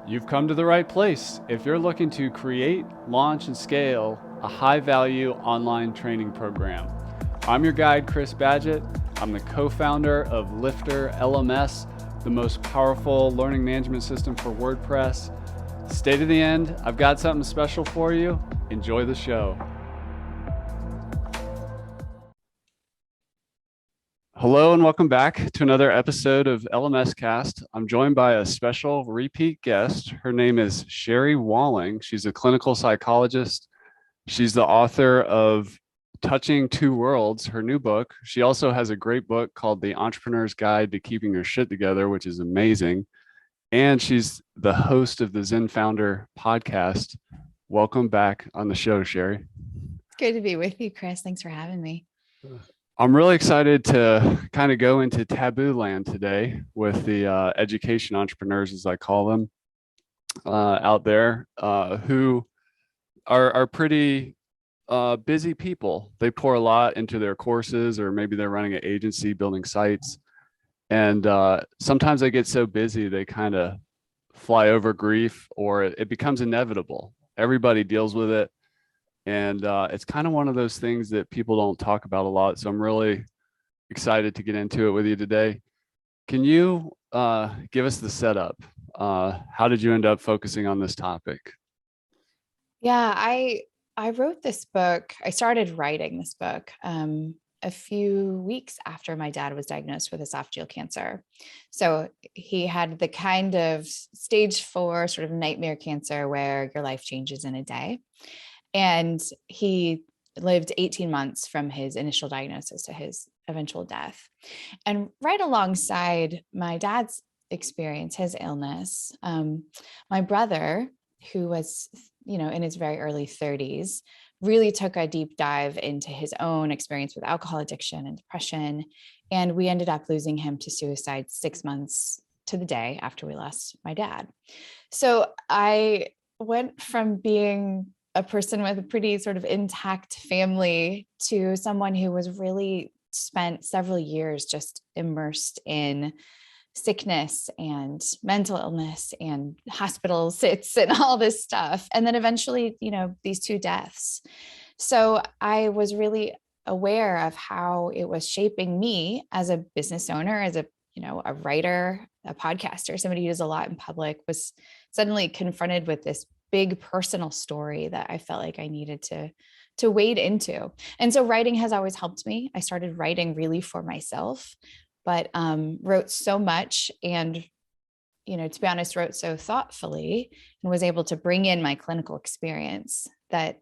You've come to the right place if you're looking to create, launch, and scale a high-value online training program. I'm your guide, Chris Badgett. I'm the co-founder of LifterLMS, the most powerful learning management system for WordPress. Stay to the end. I've got something special for you. Enjoy the show. Hello and welcome back to another episode of LMS Cast. I'm joined by a special repeat guest. Her name is Sherry Walling. She's a clinical psychologist. She's the author of Touching Two Worlds, her new book. She also has a great book called The Entrepreneur's Guide to Keeping Your Shit Together, which is amazing. And she's the host of the Zen Founder podcast. Welcome back on the show, Sherry. Good to be with you, Chris. Thanks for having me. I'm really excited to kind of go into taboo land today with the education entrepreneurs, as I call them, out there who are pretty busy people. They pour a lot into their courses, or maybe they're running an agency, building sites. And sometimes they get so busy, they kind of fly over grief, or it becomes inevitable. Everybody deals with it. And it's kind of one of those things that people don't talk about a lot. So I'm really excited to get into it with you today. Can you give us the setup? How did you end up focusing on this topic? Yeah, I wrote this book. I started writing this book a few weeks after my dad was diagnosed with esophageal cancer. So he had the kind of stage 4 sort of nightmare cancer where your life changes in a day. And he lived 18 months from his initial diagnosis to his eventual death. And right alongside my dad's experience, his illness, my brother, who was, in his very early 30s, really took a deep dive into his own experience with alcohol addiction and depression. And we ended up losing him to suicide 6 months to the day after we lost my dad. So I went from being a person with a pretty sort of intact family to someone who was really spent several years just immersed in sickness and mental illness and hospital sits and all this stuff. And then eventually, these 2 deaths. So I was really aware of how it was shaping me as a business owner, as a writer, a podcaster, somebody who does a lot in public, was suddenly confronted with this big personal story that I felt like I needed to wade into. And so writing has always helped me. I started writing really for myself, but wrote so much and, to be honest, wrote so thoughtfully and was able to bring in my clinical experience that,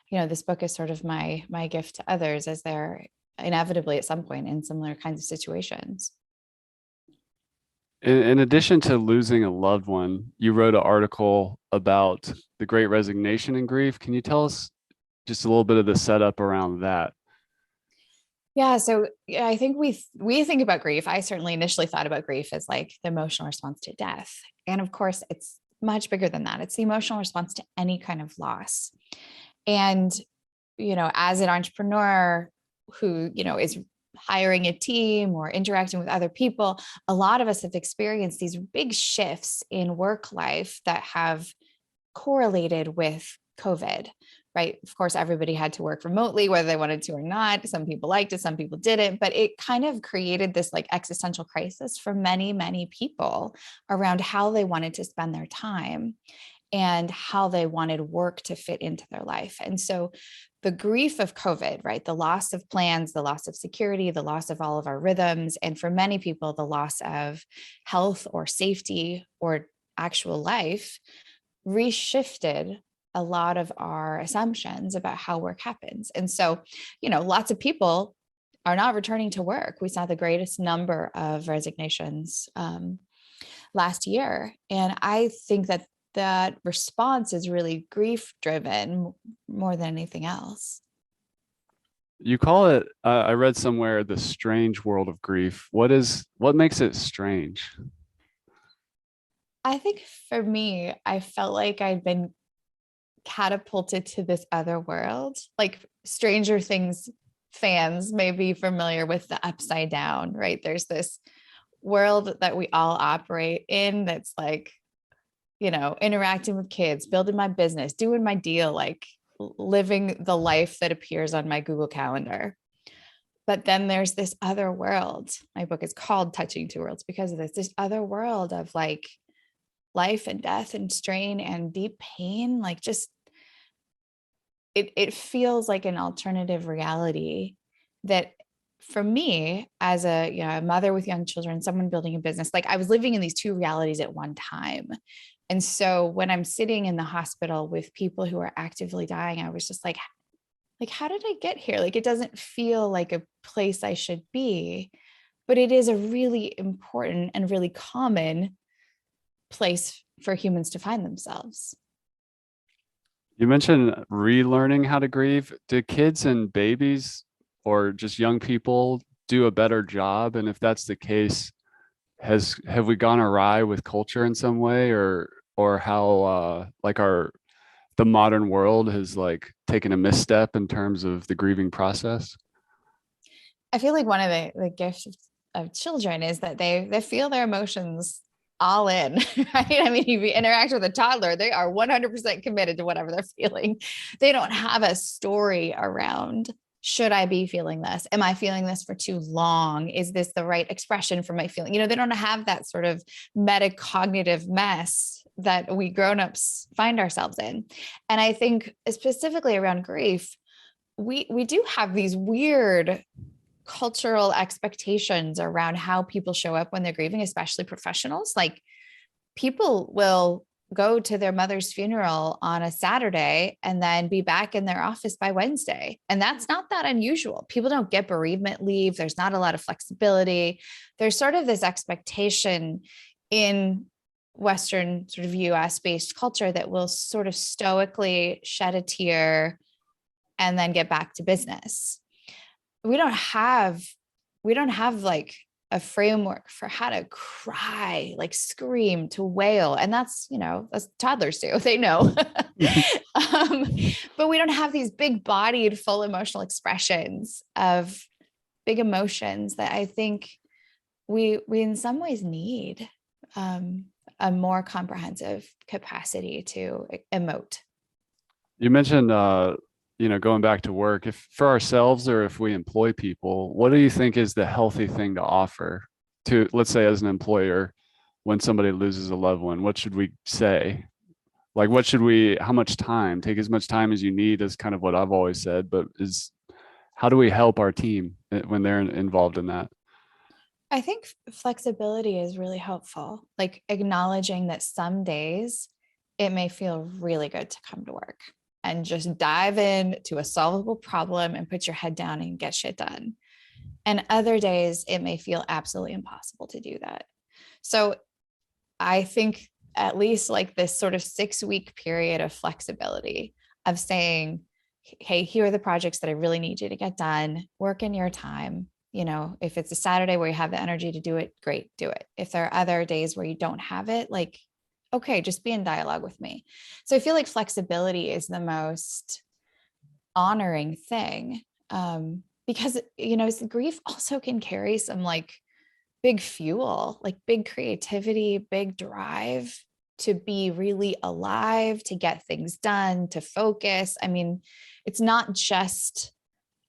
this book is sort of my gift to others as they're inevitably at some point in similar kinds of situations. In addition to losing a loved one, you wrote an article about the Great Resignation and grief. Can you tell us just a little bit of the setup around that? Yeah. So I think we think about grief. I certainly initially thought about grief as like the emotional response to death. And of course, it's much bigger than that. It's the emotional response to any kind of loss. And, as an entrepreneur who, is hiring a team or interacting with other people, a lot of us have experienced these big shifts in work life that have correlated with COVID, right? Of course, everybody had to work remotely, whether they wanted to or not. Some people liked it, some people didn't, but it kind of created this like existential crisis for many, many people around how they wanted to spend their time and how they wanted work to fit into their life. And so the grief of COVID, right? The loss of plans, the loss of security, the loss of all of our rhythms, and for many people, the loss of health or safety or actual life reshifted a lot of our assumptions about how work happens. And so, lots of people are not returning to work. We saw the greatest number of resignations last year. And I think that response is really grief driven more than anything else. You call it, I read somewhere, the strange world of grief. What makes it strange? I think for me, I felt like I'd been catapulted to this other world. Like Stranger Things fans may be familiar with the Upside Down, right? There's this world that we all operate in that's like interacting with kids, building my business, doing my deal, like living the life that appears on my Google Calendar. But then there's this other world. My book is called Touching Two Worlds because of this other world of like life and death and strain and deep pain. Like just, it feels like an alternative reality that for me as a mother with young children, someone building a business, like I was living in these two realities at one time. And so when I'm sitting in the hospital with people who are actively dying, I was just like, how did I get here? Like, it doesn't feel like a place I should be, but it is a really important and really common place for humans to find themselves. You mentioned relearning how to grieve. Do kids and babies or just young people do a better job? And if that's the case, have we gone awry with culture in some way, or how like the modern world has like taken a misstep in terms of the grieving process? I feel like one of the gifts of children is that they feel their emotions all in, right? I mean, if you interact with a toddler, they are 100% committed to whatever they're feeling. They don't have a story around, should I be feeling this? Am I feeling this for too long? Is this the right expression for my feeling? They don't have that sort of metacognitive mess that we grownups find ourselves in. And I think specifically around grief, we do have these weird cultural expectations around how people show up when they're grieving, especially professionals. Like people will go to their mother's funeral on a Saturday and then be back in their office by Wednesday. And that's not that unusual. People don't get bereavement leave. There's not a lot of flexibility. There's sort of this expectation in Western sort of US based culture that will sort of stoically shed a tear and then get back to business. We don't have like a framework for how to cry, like scream, to wail. And that's toddlers do, they know. But we don't have these big bodied, full emotional expressions of big emotions that I think we in some ways need a more comprehensive capacity to emote. You mentioned going back to work. If for ourselves or if we employ people, what do you think is the healthy thing to offer to, let's say, as an employer, when somebody loses a loved one? What should we say? Like, how much time? Take as much time as you need is kind of what I've always said, but how do we help our team when they're involved in that? I think flexibility is really helpful, like acknowledging that some days it may feel really good to come to work and just dive in to a solvable problem and put your head down and get shit done. And other days it may feel absolutely impossible to do that. So I think at least like this sort of 6-week period of flexibility of saying, hey, here are the projects that I really need you to get done, work in your time. If it's a Saturday where you have the energy to do it, great, do it. If there are other days where you don't have it, like, okay, just be in dialogue with me. So I feel like flexibility is the most honoring thing, because, grief also can carry some like big fuel, like big creativity, big drive to be really alive, to get things done, to focus. I mean, it's not just,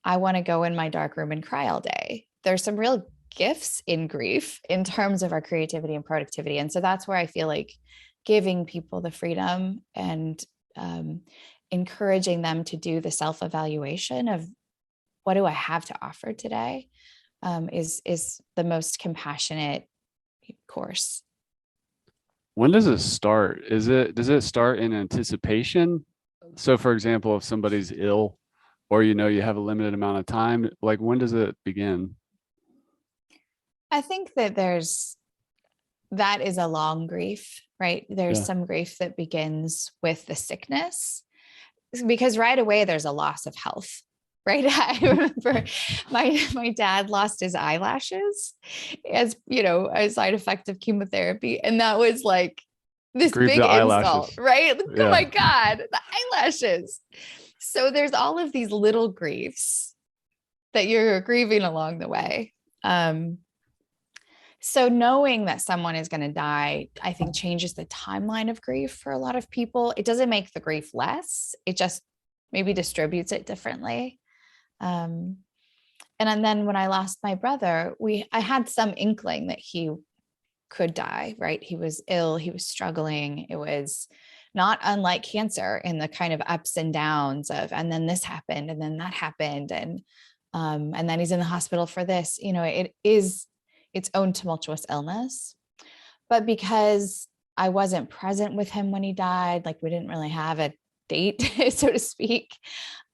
I want to go in my dark room and cry all day. There's some real gifts in grief in terms of our creativity and productivity. And so that's where I feel like giving people the freedom and encouraging them to do the self-evaluation of what do I have to offer today is the most compassionate course. When does it start? Does it start in anticipation? So for example, if somebody's ill or you have a limited amount of time, like when does it begin? I think that that is a long grief, right? There's Yeah. some grief that begins with the sickness, because right away there's a loss of health, right? I remember my dad lost his eyelashes as, a side effect of chemotherapy. And that was like this Grieve big the insult, eyelashes. right? Like, oh Yeah. my God, the eyelashes. So there's all of these little griefs that you're grieving along the way. So knowing that someone is going to die, I think changes the timeline of grief for a lot of people. It doesn't make the grief less. It just maybe distributes it differently. Um, and then when I lost my brother, I had some inkling that he could die, right? He was ill, he was struggling. It was not unlike cancer in the kind of ups and downs of, and then this happened, and then that happened. And then he's in the hospital for this, it is its own tumultuous illness. But because I wasn't present with him when he died, like we didn't really have a date, so to speak,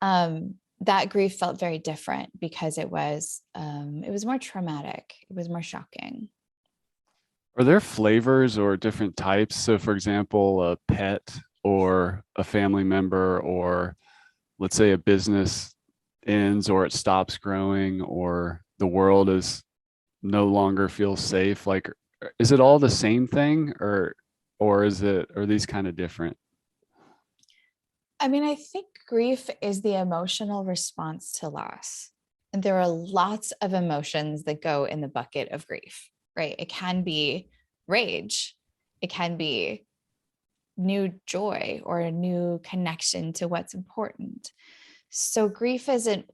that grief felt very different because it was more traumatic. It was more shocking. Are there flavors or different types? So, for example, a pet or a family member, or let's say a business ends or it stops growing, or the world is no longer feels safe. Like, is it all the same thing, or are these kind of different? I mean, I think grief is the emotional response to loss. And there are lots of emotions that go in the bucket of grief, right? It can be rage, it can be new joy or a new connection to what's important. So grief isn't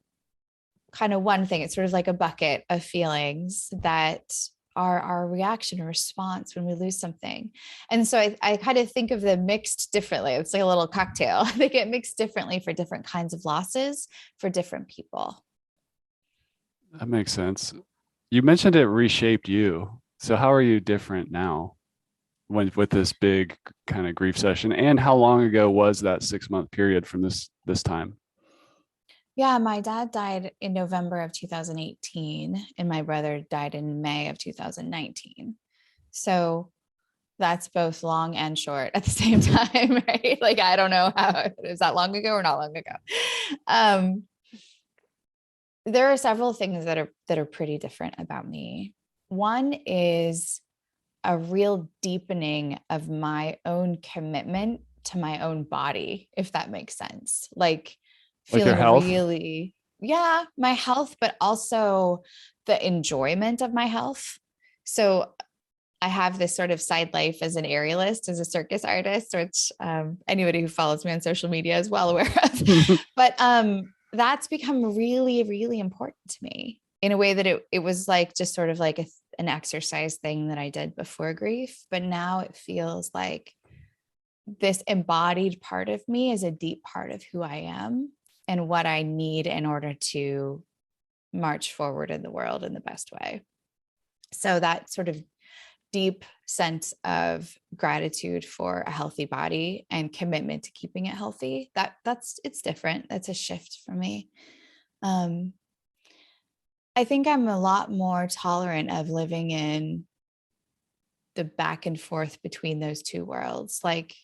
kind of one thing, it's sort of like a bucket of feelings that are our reaction or response when we lose something. And so I kind of think of them mixed differently. It's like a little cocktail. They get mixed differently for different kinds of losses for different people. That makes sense. You mentioned it reshaped you. So how are you different now when with this big kind of grief session? And how long ago was that 6 month period from this time? Yeah, my dad died in November of 2018, and my brother died in May of 2019. So that's both long and short at the same time, right? Like, I don't know how is that long ago or not long ago. Um, there are several things that are pretty different about me. One is a real deepening of my own commitment to my own body, if that makes sense. Like Like your feeling health? really, yeah, my health, but also the enjoyment of my health. So I have this sort of side life as an aerialist, as a circus artist, which anybody who follows me on social media is well aware of. But that's become really, really important to me in a way that it was like just sort of like an exercise thing that I did before grief. But now it feels like this embodied part of me is a deep part of who I am and what I need in order to march forward in the world in the best way. So that sort of deep sense of gratitude for a healthy body and commitment to keeping it healthy, it's different. That's a shift for me. um I think I'm a lot more tolerant of living in the back and forth between those two worlds. Like,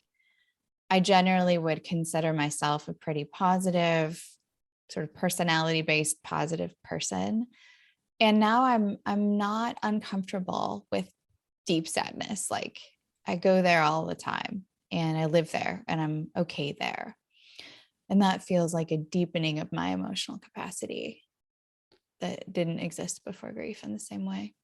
I generally would consider myself a pretty positive, sort of personality based positive person, and now I'm not uncomfortable with deep sadness. Like, I go there all the time and I live there and I'm okay there. And that feels like a deepening of my emotional capacity that didn't exist before grief in the same way.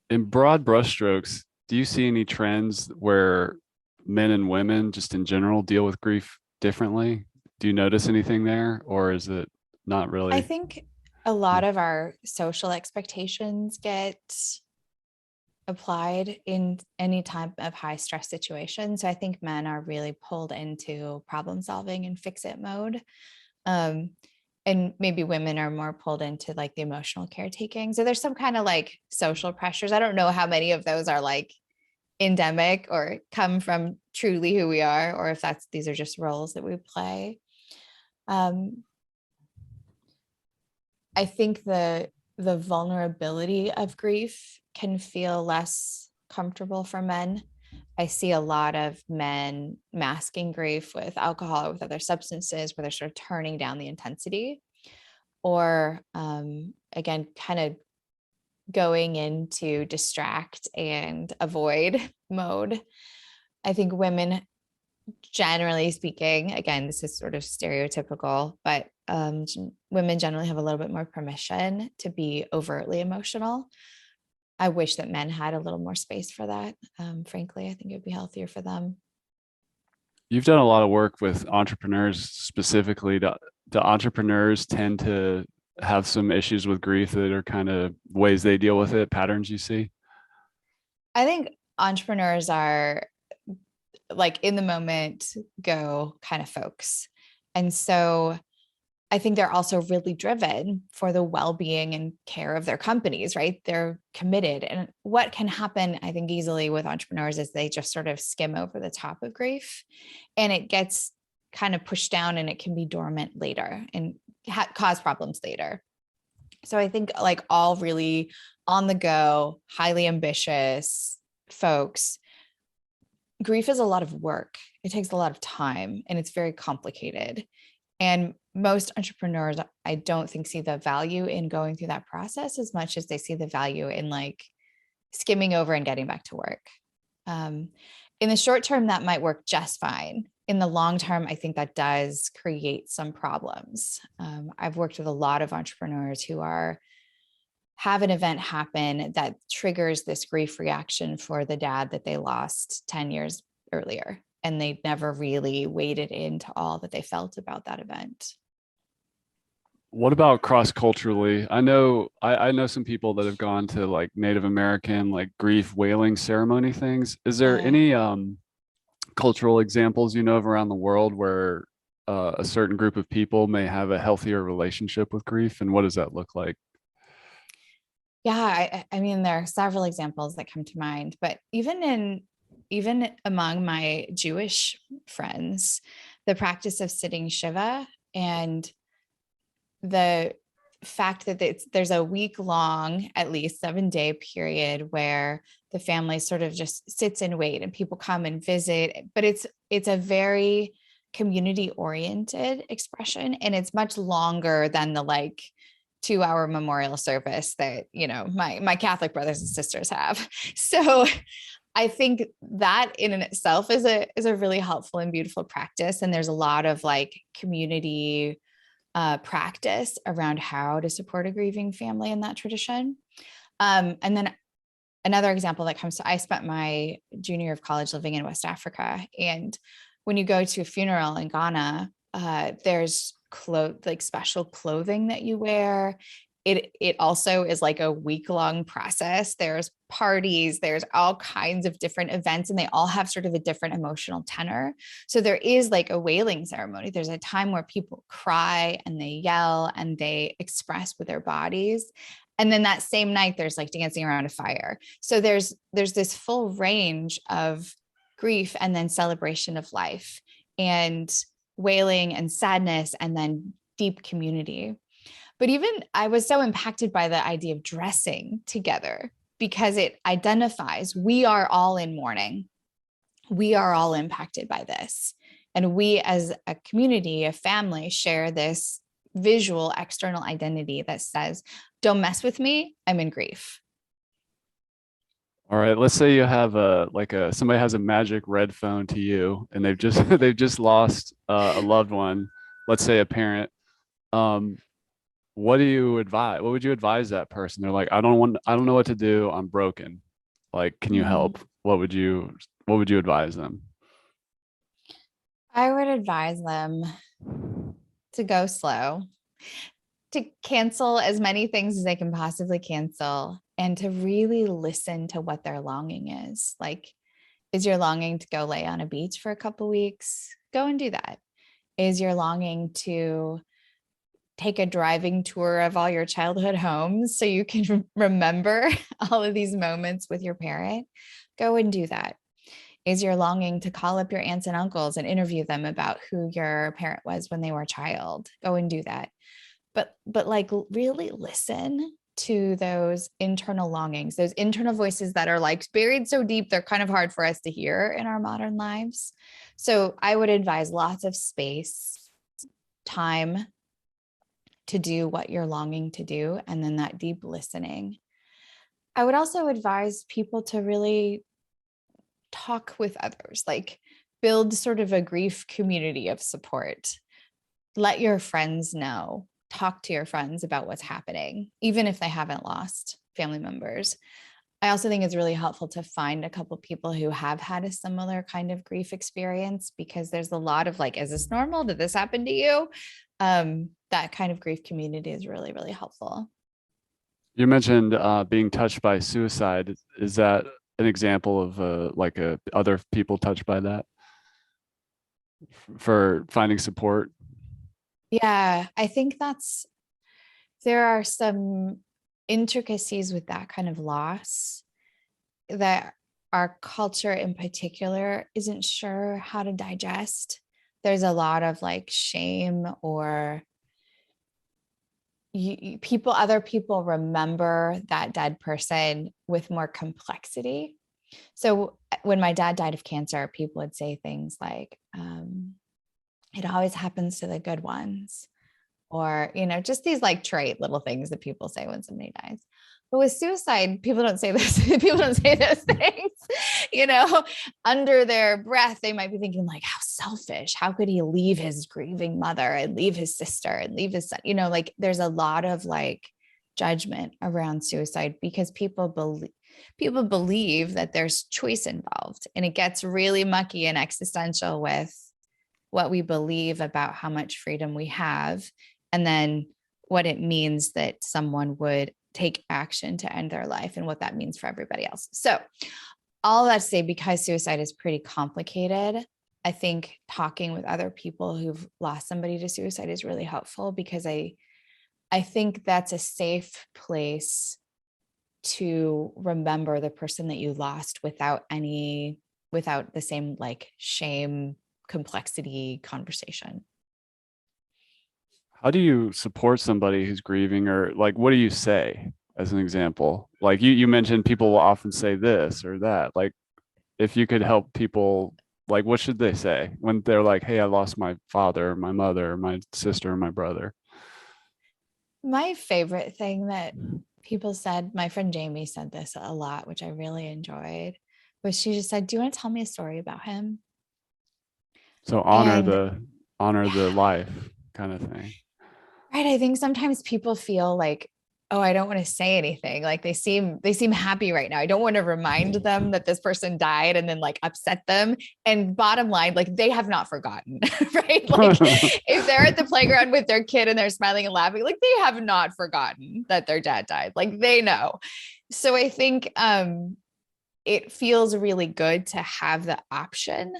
In broad brushstrokes, do you see any trends where men and women, just in general, deal with grief differently? Do you notice anything there, or is it not I really? think a lot of our social expectations get applied in any type of high stress situation. So I think men are really pulled into problem solving and fix it mode. Um, and maybe women are more pulled into like the emotional caretaking. So there's some kind of like social pressures. I don't know how many of those are like endemic or come from truly who we are, or if these are just roles that we play. Um, I think the vulnerability of grief can feel less comfortable for men. I see a lot of men masking grief with alcohol or with other substances where they're sort of turning down the intensity, or again, kind of going into distract and avoid mode. I think women, generally speaking, again, this is sort of stereotypical, but women generally have a little bit more permission to be overtly emotional. I wish that men had a little more space for that. Frankly, I think it'd be healthier for them. You've done a lot of work with entrepreneurs specifically. Do entrepreneurs tend to have some issues with grief that are kind of ways they deal with it, patterns you see? I think entrepreneurs are like in the moment go kind of folks. And so I think they're also really driven for the well-being and care of their companies, right? They're committed. And what can happen, I think, easily with entrepreneurs is they just sort of skim over the top of grief and it gets kind of pushed down and it can be dormant later and cause problems later. So I think like all really on the go, highly ambitious folks, grief is a lot of work. It takes a lot of time and it's very complicated. And most entrepreneurs, I don't think see the value in going through that process as much as they see the value in like skimming over and getting back to work. In the short term, that might work just fine. In the long term, I think that does create some problems. I've worked with a lot of entrepreneurs who have an event happen that triggers this grief reaction for the dad that they lost 10 years earlier. And they never really waded into all that they felt about that event. What about cross culturally? I know some people that have gone to like Native American like grief wailing ceremony things. Is there Uh, any cultural examples you know of around the world where a certain group of people may have a healthier relationship with grief, and what does that look like? yeah, I mean, there are several examples that come to mind, but even among my Jewish friends, the practice of sitting Shiva and the fact that there's a week long, at least 7-day period where the family sort of just sits and wait and people come and visit, but it's a very community oriented expression and it's much longer than the like 2-hour memorial service that my Catholic brothers and sisters have. So I think that in and itself is a really helpful and beautiful practice. And there's a lot of like community practice around how to support a grieving family in that tradition. And then another example that comes to, I spent my junior year of college living in West Africa. And when you go to a funeral in Ghana, there's like special clothing that you wear. It also is like a week-long process. There's parties, there's all kinds of different events, and they all have sort of a different emotional tenor. So there is like a wailing ceremony. There's a time where people cry and they yell and they express with their bodies. And then that same night, there's like dancing around a fire. So there's this full range of grief and then celebration of life and wailing and sadness and then deep community. But even I was so impacted by the idea of dressing together because it identifies we are all in mourning. We are all impacted by this. And we as a community, a family, share this visual external identity that says, don't mess with me, I'm in grief. All right, let's say you have somebody has a magic red phone to you and they've just they've just lost a loved one, let's say a parent. Um, what do you advise? What would you advise that person? They're like, I don't know what to do. I'm broken. Like, can you Mhm. help? What would you advise them? I would advise them to go slow, to cancel as many things as they can possibly cancel, and to really listen to what their longing is. Like, is your longing to go lay on a beach for a couple weeks? Go and do that. Is your longing to take a driving tour of all your childhood homes so you can remember all of these moments with your parent? Go and do that. Is your longing to call up your aunts and uncles and interview them about who your parent was when they were a child? Go and do that. But like really listen to those internal longings, those internal voices that are like buried so deep they're kind of hard for us to hear in our modern lives. So I would advise lots of space, time to do what you're longing to do, and then that deep listening. I would also advise people to really talk with others, like build sort of a grief community of support. Let your friends know, talk to your friends about what's happening, even if they haven't lost family members. I also think it's really helpful to find a couple people who have had a similar kind of grief experience, because there's a lot of like, is this normal? Did this happen to you? That kind of grief community is really, really helpful. You mentioned being touched by suicide. Is that an example of other people touched by that for finding support? Yeah, I think there are some intricacies with that kind of loss that our culture in particular isn't sure how to digest. There's a lot of like shame, or other people remember that dead person with more complexity. So when my dad died of cancer, people would say things like, it always happens to the good ones, or, just these like trite little things that people say when somebody dies. But with suicide, people don't say this. People don't say those things, you know, under their breath. They might be thinking like, how selfish, how could he leave his grieving mother and leave his sister and leave his son? Like there's a lot of like judgment around suicide, because people believe that there's choice involved, and it gets really mucky and existential with what we believe about how much freedom we have, and then what it means that someone would take action to end their life and what that means for everybody else. So all that to say, because suicide is pretty complicated, I think talking with other people who've lost somebody to suicide is really helpful, because I think that's a safe place to remember the person that you lost without the same like shame, complexity conversation. How do you support somebody who's grieving, or like, what do you say as an example? Like you mentioned people will often say this or that. Like if you could help people, like what should they say when they're like, hey, I lost my father, my mother, my sister, my brother? My favorite thing that people said, my friend Jamie said this a lot, which I really enjoyed, was she just said, do you want to tell me a story about him? So And honor yeah, the life kind of thing. right. I think sometimes people feel like, oh, I don't want to say anything. Like they seem happy right now. I don't want to remind them that this person died and then like upset them. And bottom line, like they have not forgotten, right? Like if they're at the playground with their kid and they're smiling and laughing, like they have not forgotten that their dad died. Like they know. So I think it feels really good to have the option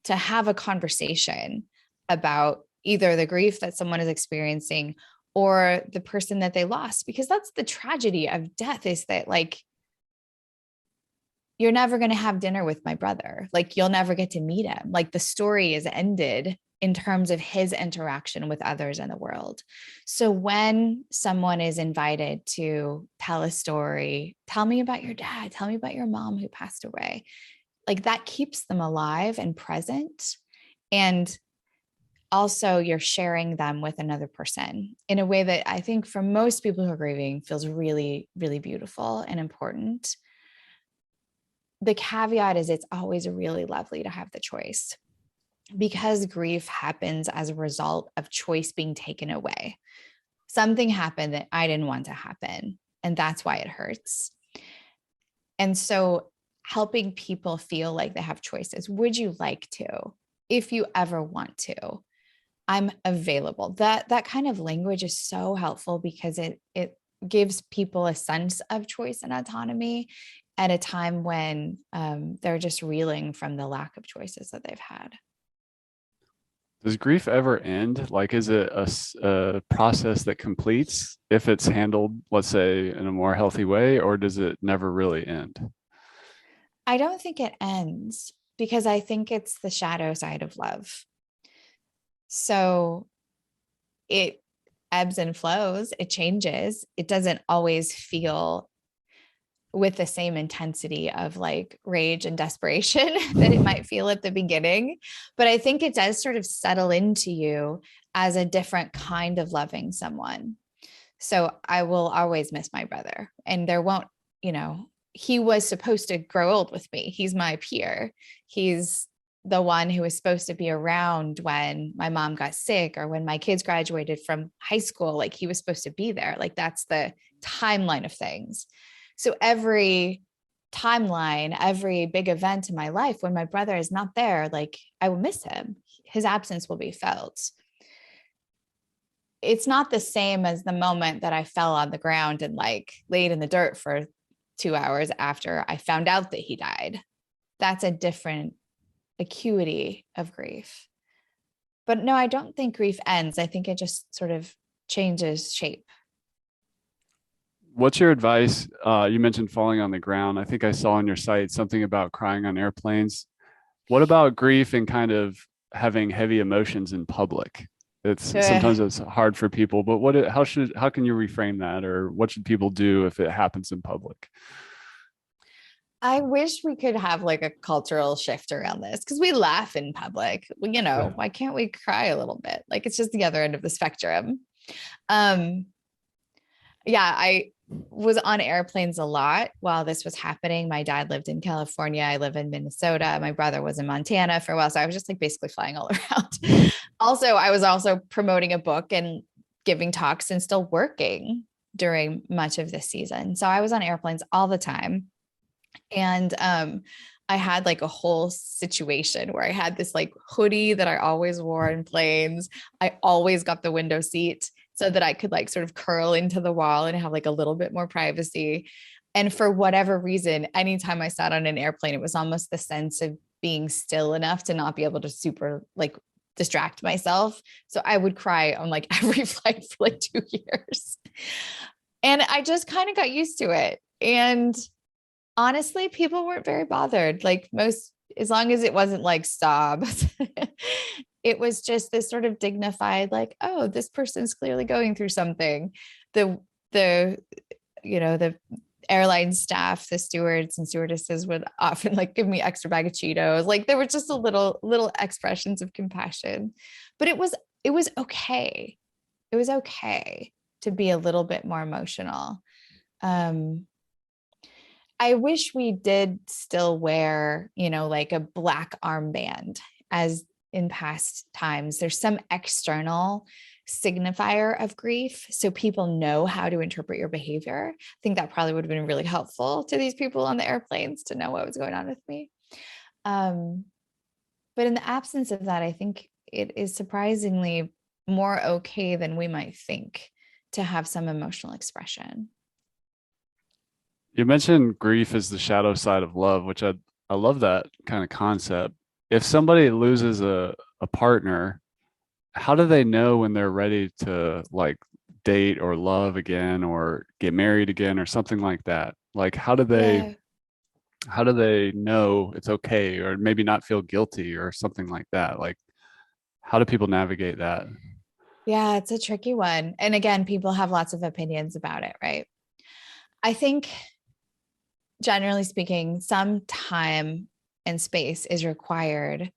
to have a conversation about either the grief that someone is experiencing or the person that they lost, because that's the tragedy of death, is that like you're never going to have dinner with my brother, like you'll never get to meet him, like the story is ended in terms of his interaction with others in the world. So when someone is invited to tell a story, tell me about your dad, tell me about your mom who passed away, like that keeps them alive and present. And also you're sharing them with another person in a way that I think for most people who are grieving feels really, really beautiful and important. The caveat is it's always really lovely to have the choice, because grief happens as a result of choice being taken away. Something happened that I didn't want to happen, and that's why it hurts. And so helping people feel like they have choices. Would you like to? If you ever want to, I'm available. That kind of language is so helpful, because it gives people a sense of choice and autonomy at a time when they're just reeling from the lack of choices that they've had. Does grief ever end? Like, is it a process that completes if it's handled, let's say, in a more healthy way, or does it never really end? I don't think it ends, because I think it's the shadow side of love. So it ebbs and flows, it changes. It doesn't always feel with the same intensity of like rage and desperation that it might feel at the beginning. But I think it does sort of settle into you as a different kind of loving someone. So I will always miss my brother, and there won't, he was supposed to grow old with me. He's my peer. He's the one who was supposed to be around when my mom got sick or when my kids graduated from high school. Like he was supposed to be there. Like that's the timeline of things. So every timeline, every big event in my life, when my brother is not there, like I will miss him. His absence will be felt. It's not the same as the moment that I fell on the ground and like laid in the dirt for 2 hours after I found out that he died. That's a different acuity of grief. But no, I don't think grief ends. I think it just sort of changes shape. What's your advice? You mentioned falling on the ground. I think I saw on your site something about crying on airplanes. What about grief and kind of having heavy emotions in public? It's sometimes it's hard for people, but how can you reframe that, or what should people do if it happens in public? I wish we could have like a cultural shift around this because we laugh in public. Well, why can't we cry a little bit? Like it's just the other end of the spectrum. Um, yeah, I was on airplanes a lot while this was happening. My dad lived in California. I live in Minnesota. My brother was in Montana for a while. So I was just like basically flying all around. Also, I was also promoting a book and giving talks and still working during much of this season. So I was on airplanes all the time. And I had like a whole situation where I had this like hoodie that I always wore in planes. I always got the window seat so that I could like sort of curl into the wall and have like a little bit more privacy. And for whatever reason, anytime I sat on an airplane, it was almost the sense of being still enough to not be able to super like distract myself. So I would cry on like every flight for like 2 years. And I just kind of got used to it. And honestly, people weren't very bothered. Like most, as long as it wasn't like sobs, it was just this sort of dignified, like, oh, this person's clearly going through something. The the airline staff, the stewards and stewardesses would often like give me extra bag of Cheetos. Like there were just a little expressions of compassion, but it was okay. It was okay to be a little bit more emotional. I wish we did still wear, like a black armband as in past times. There's some external signifier of grief so people know how to interpret your behavior. I think that probably would have been really helpful to these people on the airplanes to know what was going on with me. Um, but in the absence of that, I think it is surprisingly more okay than we might think to have some emotional expression. You mentioned grief is the shadow side of love, which I love that kind of concept. If somebody loses a partner, how do they know when they're ready to like date or love again or get married again or something like that? Like Yeah. how do they know it's okay or maybe not feel guilty or something like that? Like how do people navigate that? Yeah, it's a tricky one. And again, people have lots of opinions about it, right? I think generally speaking, some time and space is required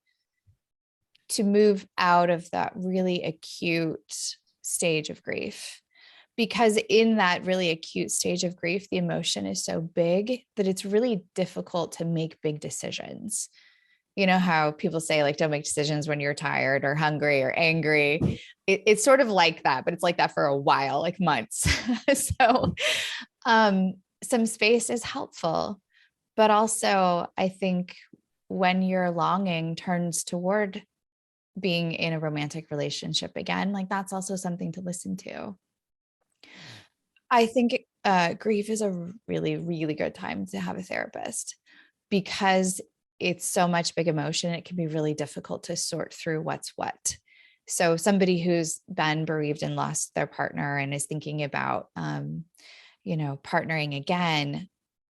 to move out of that really acute stage of grief. Because in that really acute stage of grief, the emotion is so big that it's really difficult to make big decisions. You know how people say, like, don't make decisions when you're tired or hungry or angry. It's sort of like that, but it's like that for a while, like months. So, some space is helpful. But also, I think when your longing turns toward being in a romantic relationship again, like that's also something to listen to. I think grief is a really, really good time to have a therapist because it's so much big emotion. It can be really difficult to sort through what's what. So somebody who's been bereaved and lost their partner and is thinking about, partnering again,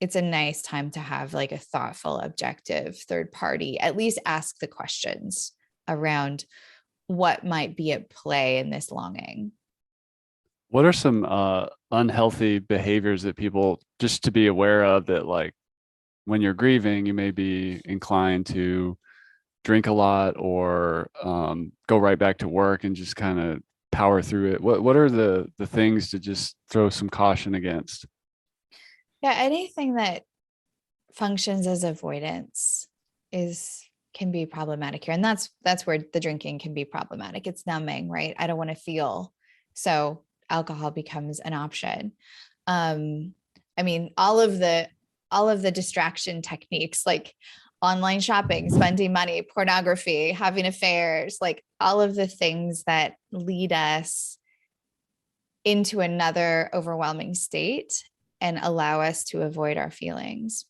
it's a nice time to have like a thoughtful, objective third party, at least ask the questions around what might be at play in this longing. What are some unhealthy behaviors that people just to be aware of that like when you're grieving, you may be inclined to drink a lot or go right back to work and just kind of power through it. What are the things to just throw some caution against? Yeah, anything that functions as avoidance is can be problematic here. And that's where the drinking can be problematic. It's numbing, right? I don't want to feel. So alcohol becomes an option. I mean, all of the distraction techniques, like online shopping, spending money, pornography, having affairs, like all of the things that lead us into another overwhelming state and allow us to avoid our feelings.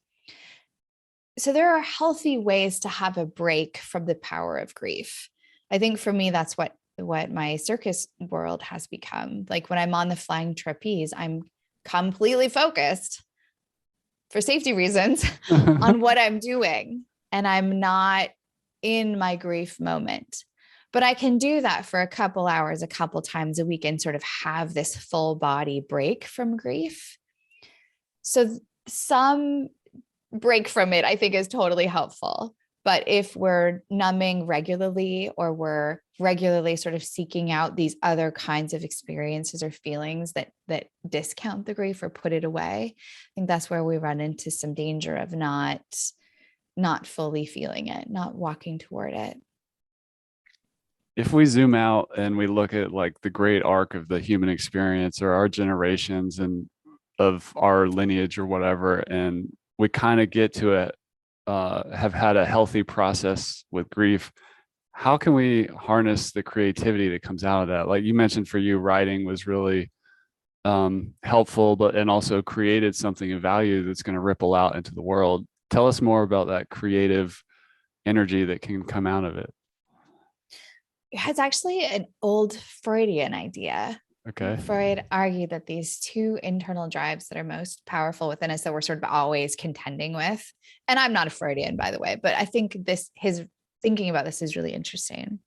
So there are healthy ways to have a break from the power of grief. I think for me, that's what my circus world has become. Like when I'm on the flying trapeze, I'm completely focused for safety reasons on what I'm doing. And I'm not in my grief moment. But I can do that for a couple hours, a couple times a week, and sort of have this full body break from grief. So some break from it, I think, is totally helpful. But if we're numbing regularly, or we're regularly sort of seeking out these other kinds of experiences or feelings that discount the grief or put it away, I think that's where we run into some danger of not fully feeling it, not walking toward it. If we zoom out and we look at like the great arc of the human experience or our generations and of our lineage or whatever, and we kind of get to it, have had a healthy process with grief, how can we harness the creativity that comes out of that? Like you mentioned, for you, writing was really helpful, but and also created something of value that's going to ripple out into the world. Tell us more about that creative energy that can come out of it. It's actually an old Freudian idea. Okay. Freud argued that these two internal drives that are most powerful within us, that we're sort of always contending with, and I'm not a Freudian, by the way, but I think his thinking about this is really interesting.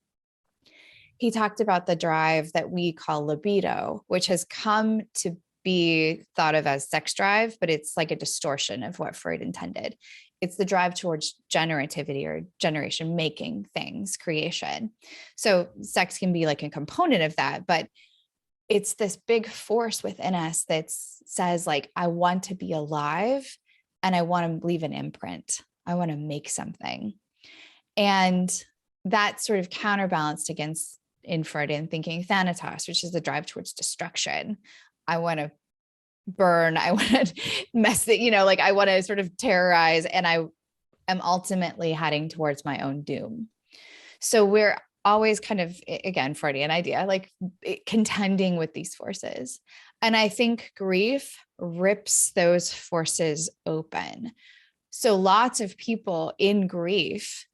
He talked about the drive that we call libido, which has come to be thought of as sex drive, but it's like a distortion of what Freud intended. It's the drive towards generativity or generation, making things, creation. So sex can be like a component of that, but it's this big force within us that says, like, I want to be alive and I want to leave an imprint. I want to make something. And that's sort of counterbalanced against, in Freudian thinking, thanatos, which is the drive towards destruction. I want to burn. I want to mess it, like I want to sort of terrorize, and I am ultimately heading towards my own doom. So we're always kind of, again, Freudian idea, like contending with these forces. And I think grief rips those forces open. So lots of people in grief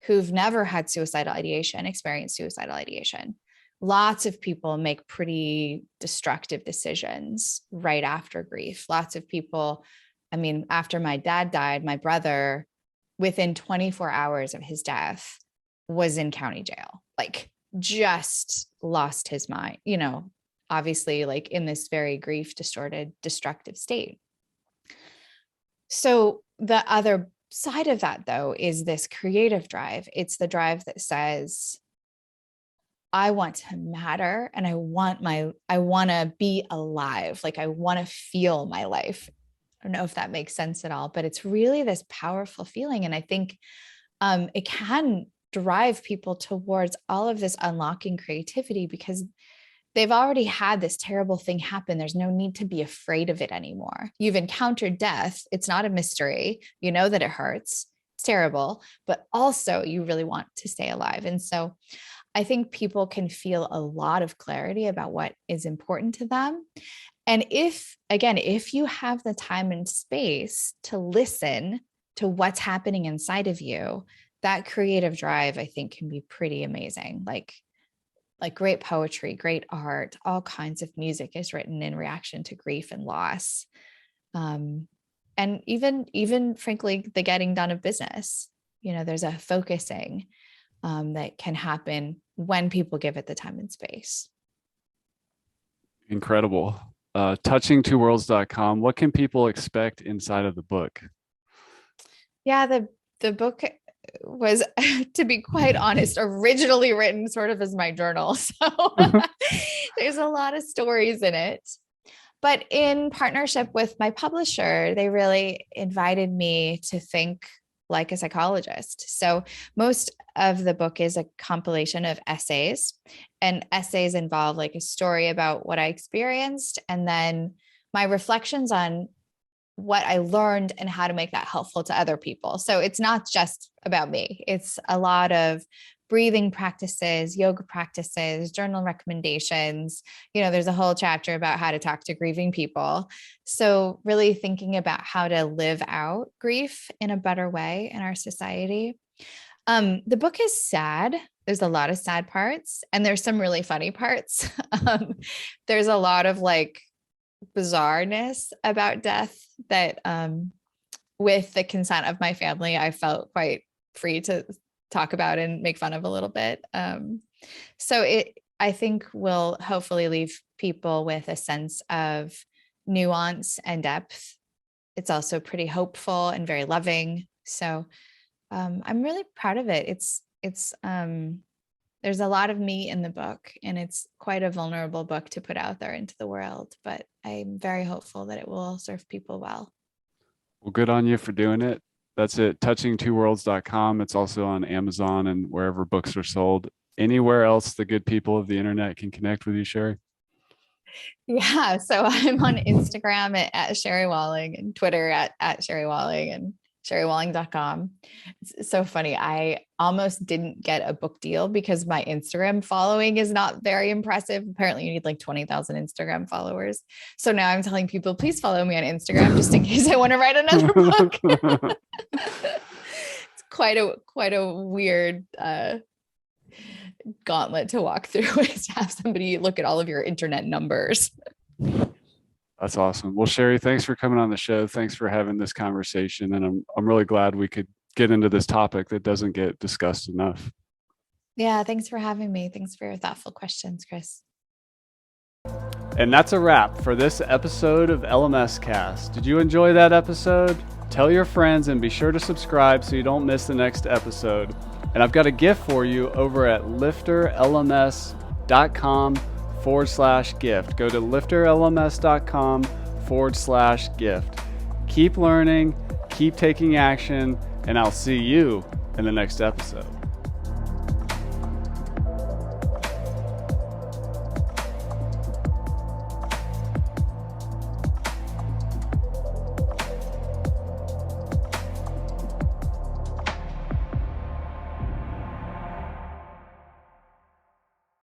who've never had suicidal ideation experience suicidal ideation. Lots of people make pretty destructive decisions right after grief. Lots of people, I mean, after my dad died, my brother, within 24 hours of his death, was in county jail, like just lost his mind, obviously, like in this very grief distorted, destructive state. So the other side of that, though, is this creative drive. It's the drive that says, I want to matter and I want to be alive. Like I want to feel my life. I don't know if that makes sense at all, but it's really this powerful feeling. And I think it can drive people towards all of this unlocking creativity, because they've already had this terrible thing happen. There's no need to be afraid of it anymore. You've encountered death. It's not a mystery. You know that it hurts. It's terrible, but also you really want to stay alive. And so I think people can feel a lot of clarity about what is important to them. And if you have the time and space to listen to what's happening inside of you, that creative drive, I think, can be pretty amazing. Like great poetry, great art, all kinds of music is written in reaction to grief and loss. And even frankly, the getting done of business, there's a focusing that can happen when people give it the time and space. Incredible. Touching2worlds.com. What can people expect inside of the book? Yeah, the book was, to be quite honest, originally written sort of as my journal. So there's a lot of stories in it. But in partnership with my publisher, they really invited me to think like a psychologist. So most of the book is a compilation of essays, and essays involve like a story about what I experienced, and then my reflections on what I learned and how to make that helpful to other people. So it's not just about me. It's a lot of breathing practices, yoga practices, journal recommendations. There's a whole chapter about how to talk to grieving people. So really thinking about how to live out grief in a better way in our society. The book is sad. There's a lot of sad parts, and there's some really funny parts. There's a lot of like bizarreness about death that, with the consent of my family, I felt quite free to talk about and make fun of a little bit. So I think will hopefully leave people with a sense of nuance and depth. It's also pretty hopeful and very loving. So I'm really proud of it. It's there's a lot of me in the book, and it's quite a vulnerable book to put out there into the world, but I'm very hopeful that it will serve people well. Well, good on you for doing it. That's it. touchingtwoworlds.com. It's also on Amazon and wherever books are sold. Anywhere else the good people of the internet can connect with you, Sherry? Yeah. So I'm on Instagram at Sherry Walling, and Twitter at Sherry Walling, and sherrywalling.com. It's so funny. I almost didn't get a book deal because my Instagram following is not very impressive. Apparently you need like 20,000 Instagram followers. So now I'm telling people, please follow me on Instagram just in case I want to write another book. It's quite a weird gauntlet to walk through, is to have somebody look at all of your internet numbers. That's awesome. Well, Sherry, thanks for coming on the show. Thanks for having this conversation. And I'm really glad we could get into this topic that doesn't get discussed enough. Yeah. Thanks for having me. Thanks for your thoughtful questions, Chris. And that's a wrap for this episode of LMS Cast. Did you enjoy that episode? Tell your friends and be sure to subscribe so you don't miss the next episode. And I've got a gift for you over at LifterLMS.com/gift. Go to LifterLMS.com/gift. Keep learning, keep taking action, and I'll see you in the next episode.